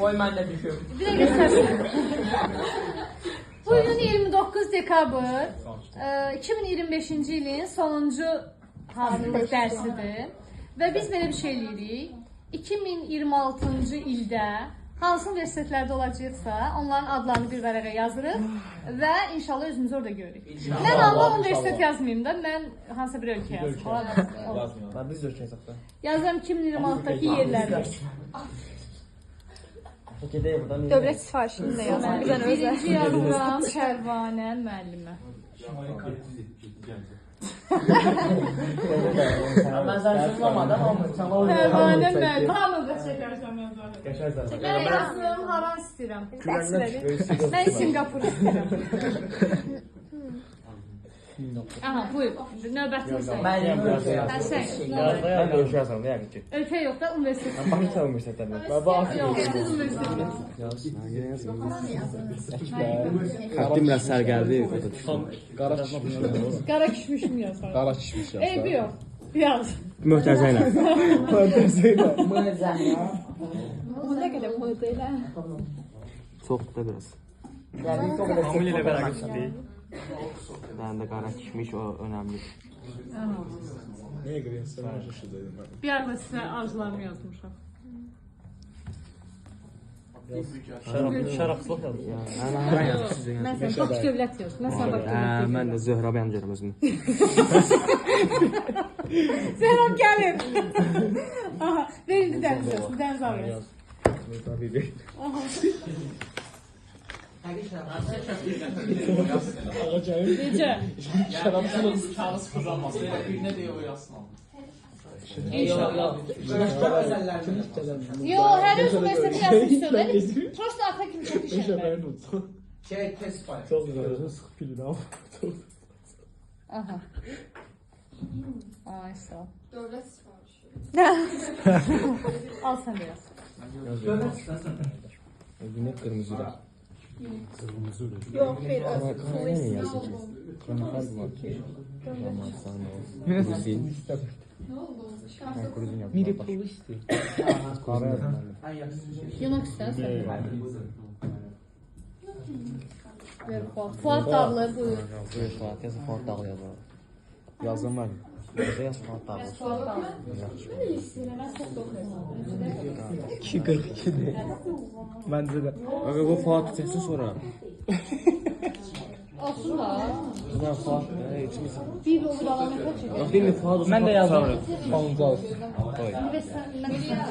Oy mən də düşüm. Bir də göstərsin. Bugün 29 dekabr 2025-ci ilin sonuncu hazırlıq dərsidir. Və biz belə bir şey eləyirik. 2026-cı ildə hansı universitetlərdə olacaqsa, onların adlarını bir vərəqə yazırıq və inşallah özümüzü orada görürük. Mən amma universitet yazmayayım da, mən hansısa bir ölkə yazım. Ben biz de ölçü hesapta. Yazıram 2026-daki yerləri. Dövlət sifarişini də yazdım. Bizən özə. Birinci yazıram Şərvanə müəllimə. Mən zərflamadım amma sən o Şərvanə müəllim. Hamı da çəkərsən yazarım. Geçer zaten. Mən yazıram, haran istəyirəm. Mən Singapur istəyirəm. Aha, buyur. Növbətin sən. Mənim ölkə Sən sən. Ben de ölçü yazarım yani ki. Ölkə yox da universitet. Ben bakacağım üniversitelerine. Yox, universitet. Xəttim biraz sərgərdi. Qara kişmişim yazar. Qara kişmiş yazdı. Eybi yox. Yaz. Möhtəzə ilə. Müəzzəm ya. O nə qədər model. Çox da biraz. Yəni çox da Hamil ile beraber değil. Ben de qara kişmiş o önemli. Neye giriyorsun? Ben şaşırdım. Bir arada sizə arzularımı yazmışam. Şarapsılık yazdım. Ben yazdım sizin. Mən sən Bakı dövlət yaz. Mən sən Bakı dövlət. Ben de Zöhrə bəyəncərəm özümü. Zəhram gəlir. Aha, verildi dəniz yazsın. Dəniz abi yaz. Necə? Şərabsız kağız kazanması elə birinə deyə o yazsın. Yo, hər öz universiteti yazsın istəyirlər. Prosta arxa kimi çox işlər. şey test var. Çok güzel. Gözünü sıkıp gülün ama. Aha. Ay sağ ol. Dövlət sifarişi. Al sən biraz. Günə qırmızı da. Yox, xeyr, öz. Kanalın yazıcı. Kanallar var ki. Tamam sana. Gruzin. Gruzin yapma. Biri pul istəyir. Yemək istəyirsən. Ver Fuat. Fuat dağılır, buyur. Fuat yaz, Fuat dağlı yazar. Yazdım ben. Burada yaz Fuat dağlı. Fuat dağılır. Mən çox doğru. 2.42'de. Bence de. Aga bu Fuat çəksin sonra. Olsun da. Ya Fuat, içimiz. Bir olur alamətə çəkir. Bax bilmi Fuat olsun. Ben de yazdım. Fanzal.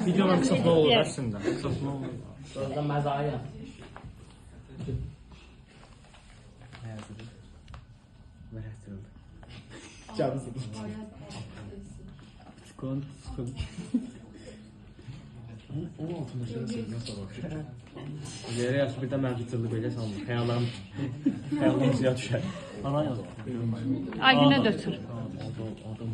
Videonun kısaltma olur aslında. Kısaltma olur. Orada məzaya. Sıkıntı. Yerə yaş bir də mərcicili belə salmış. Xəyallarım suya düşər. Bana yazdım. Ay günə götür. Adam.